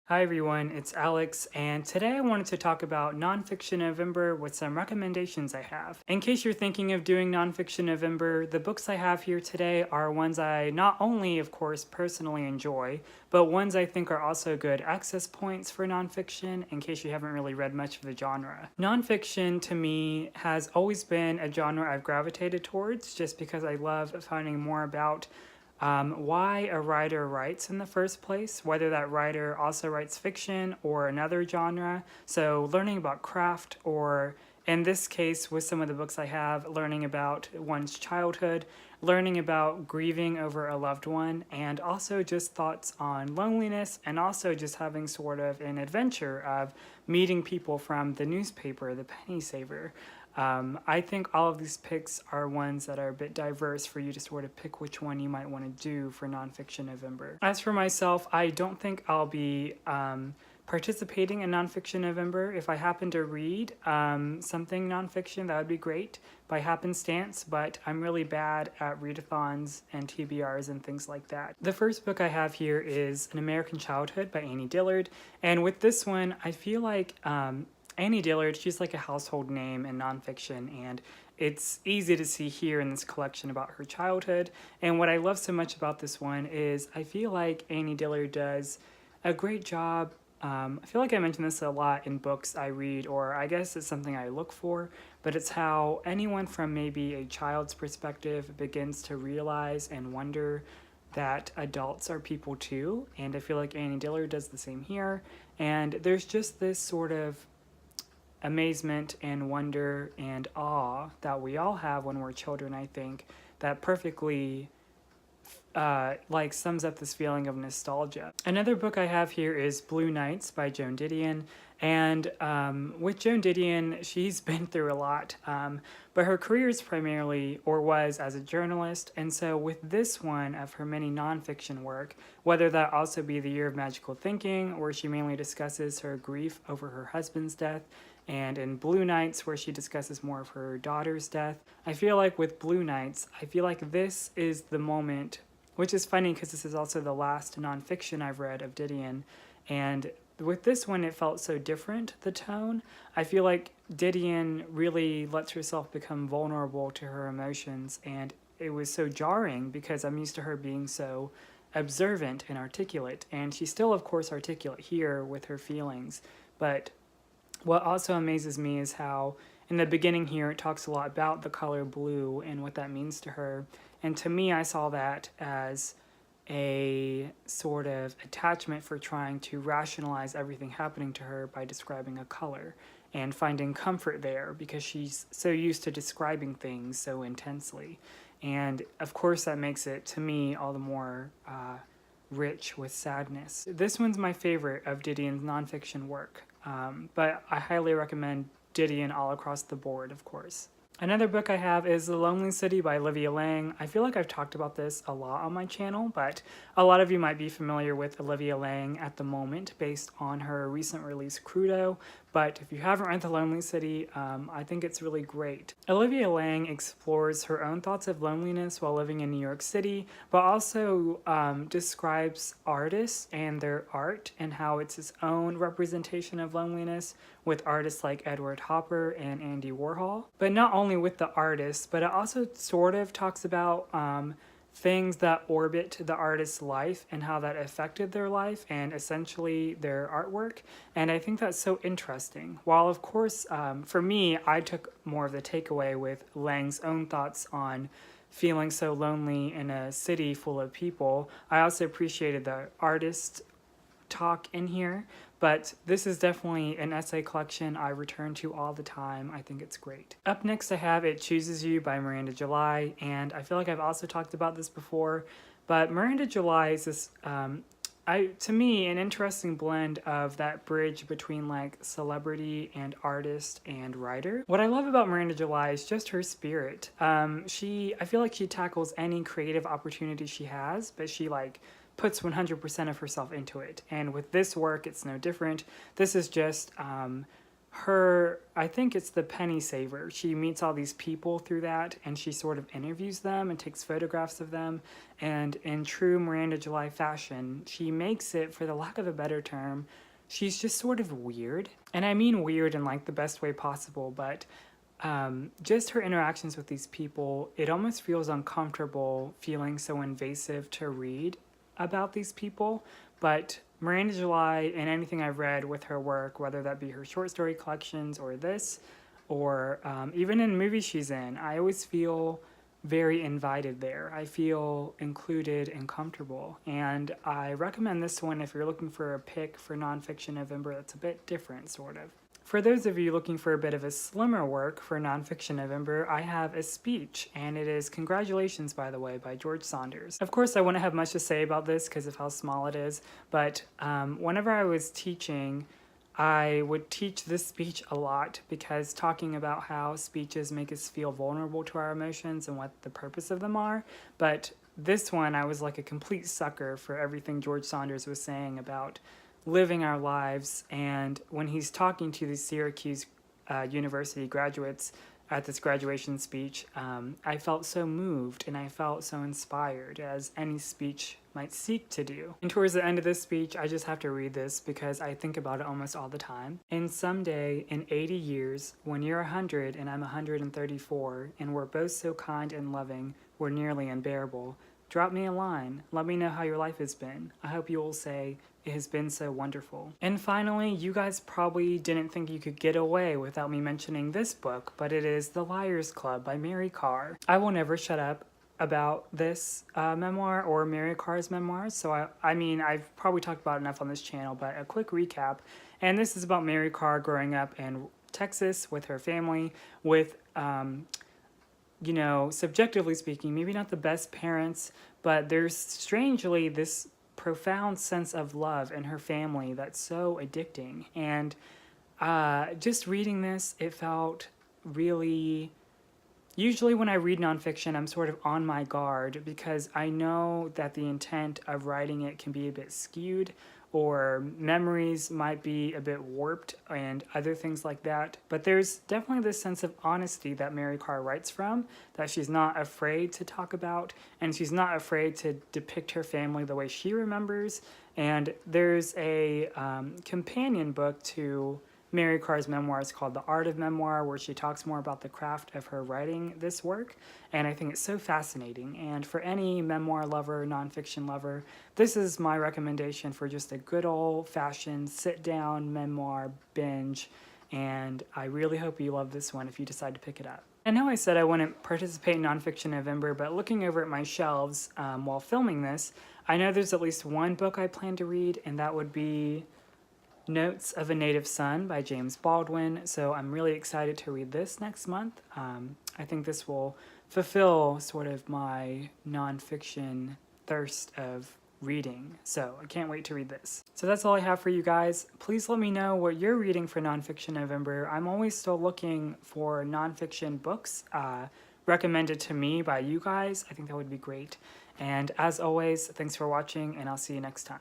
Hi everyone, it's Alex, and today I wanted to talk about Nonfiction November with some recommendations I have. In case you're thinking of doing Nonfiction November, the books I have here today are ones I not only, of course, personally enjoy, but ones I think are also good access points for nonfiction in case you haven't really read much of the genre. Nonfiction, to me, has always been a genre I've gravitated towards just because I love finding more about why a writer writes in the first place, whether that writer also writes fiction or another genre. So learning about craft, or in this case with some of the books I have, learning about one's childhood, learning about grieving over a loved one, and also just thoughts on loneliness, and also just having sort of an adventure of meeting people from the newspaper, the penny saver. I think all of these picks are ones that are a bit diverse for you to sort of pick which one you might want to do for Nonfiction November. As for myself, I don't think I'll be participating in Nonfiction November. If I happen to read something nonfiction, that would be great by happenstance, but I'm really bad at readathons and TBRs and things like that. The first book I have here is An American Childhood by Annie Dillard, and with this one, I feel like Annie Dillard, she's like a household name in nonfiction, and it's easy to see here in this collection about her childhood. And what I love so much about this one is I feel like Annie Dillard does a great job. I feel like I mention this a lot in books I read, or I guess it's something I look for, but it's how anyone from maybe a child's perspective begins to realize and wonder that adults are people too. And I feel like Annie Dillard does the same here. And there's just this sort of amazement and wonder and awe that we all have when we're children, I think, that perfectly like sums up this feeling of nostalgia. Another book I have here is Blue Nights by Joan Didion, and with Joan Didion, she's been through a lot, but her career is primarily, or was, as a journalist, and so with this one of her many nonfiction work, whether that also be The Year of Magical Thinking, where she mainly discusses her grief over her husband's death, and in Blue Nights, where she discusses more of her daughter's death. I feel like with Blue Nights, I feel like this is the moment, which is funny because this is also the last nonfiction I've read of Didion, and with this one it felt so different, the tone. I feel like Didion really lets herself become vulnerable to her emotions, and it was so jarring because I'm used to her being so observant and articulate, and she's still of course articulate here with her feelings, but what also amazes me is how in the beginning here it talks a lot about the color blue and what that means to her. And to me, I saw that as a sort of attachment for trying to rationalize everything happening to her by describing a color and finding comfort there because she's so used to describing things so intensely. And of course that makes it, to me, all the more rich with sadness. This one's my favorite of Didion's nonfiction work, but I highly recommend Didion all across the board, of course. Another book I have is The Lonely City by Olivia Laing. I feel like I've talked about this a lot on my channel, but a lot of you might be familiar with Olivia Laing at the moment based on her recent release Crudo, but if you haven't read The Lonely City, I think it's really great. Olivia Laing explores her own thoughts of loneliness while living in New York City, but also describes artists and their art and how it's its own representation of loneliness with artists like Edward Hopper and Andy Warhol. But not only with the artists, but it also sort of talks about things that orbit the artist's life and how that affected their life and essentially their artwork. And I think that's so interesting. While of course, for me, I took more of the takeaway with Lang's own thoughts on feeling so lonely in a city full of people, I also appreciated the artist talk in here, but this is definitely an essay collection I return to all the time. I think it's great. Up next I have It Chooses You by Miranda July, and I feel like I've also talked about this before, but Miranda July is this, to me, an interesting blend of that bridge between like celebrity and artist and writer. What I love about Miranda July is just her spirit. I feel like she tackles any creative opportunity she has, but she like puts 100% of herself into it. And with this work, it's no different. This is just I think it's the penny saver. She meets all these people through that, and she sort of interviews them and takes photographs of them. And in true Miranda July fashion, she makes it, for the lack of a better term, she's just sort of weird. And I mean weird in like the best way possible, but just her interactions with these people, it almost feels uncomfortable, feeling so invasive to read about these people. But Miranda July, and anything I've read with her work, whether that be her short story collections or this, or even in movies she's in, I always feel very invited there. I feel included and comfortable. And I recommend this one if you're looking for a pick for Nonfiction November that's a bit different, sort of. For those of you looking for a bit of a slimmer work for Nonfiction November, I have a speech, and it is Congratulations, by the way, by George Saunders. Of course, I wouldn't have much to say about this because of how small it is, but whenever I was teaching, I would teach this speech a lot because talking about how speeches make us feel vulnerable to our emotions and what the purpose of them are, but this one I was like a complete sucker for everything George Saunders was saying about living our lives. And when he's talking to these Syracuse University graduates at this graduation speech, I felt so moved and I felt so inspired, as any speech might seek to do. And towards the end of this speech, I just have to read this because I think about it almost all the time. And someday, in 80 years, when you're 100 and I'm 134, and we're both so kind and loving, we're nearly unbearable, drop me a line. Let me know how your life has been. I hope you will say, it has been so wonderful. And finally, you guys probably didn't think you could get away without me mentioning this book, but it is The Liars Club by Mary Karr. I will never shut up about this memoir or Mary Karr's memoirs, so I mean, I've probably talked about enough on this channel, but a quick recap. And this is about Mary Karr growing up in Texas with her family, with you know, subjectively speaking, maybe not the best parents, but there's strangely this profound sense of love in her family that's so addicting. And just reading this, it felt really... Usually when I read nonfiction, I'm sort of on my guard because I know that the intent of writing it can be a bit skewed, or memories might be a bit warped and other things like that. But there's definitely this sense of honesty that Mary Karr writes from, that she's not afraid to talk about, and she's not afraid to depict her family the way she remembers. And there's a companion book to Mary Karr's memoirs called The Art of Memoir, where she talks more about the craft of her writing this work, and I think it's so fascinating. And for any memoir lover, nonfiction lover, this is my recommendation for just a good old-fashioned sit-down memoir binge, and I really hope you love this one if you decide to pick it up. I know I said I wouldn't participate in Nonfiction November, but looking over at my shelves while filming this, I know there's at least one book I plan to read, and that would be Notes of a Native Son by James Baldwin, so I'm really excited to read this next month. I think this will fulfill sort of my nonfiction thirst of reading, so I can't wait to read this. So that's all I have for you guys. Please let me know what you're reading for Nonfiction November. I'm always still looking for nonfiction books recommended to me by you guys. I think that would be great. And as always, thanks for watching, and I'll see you next time.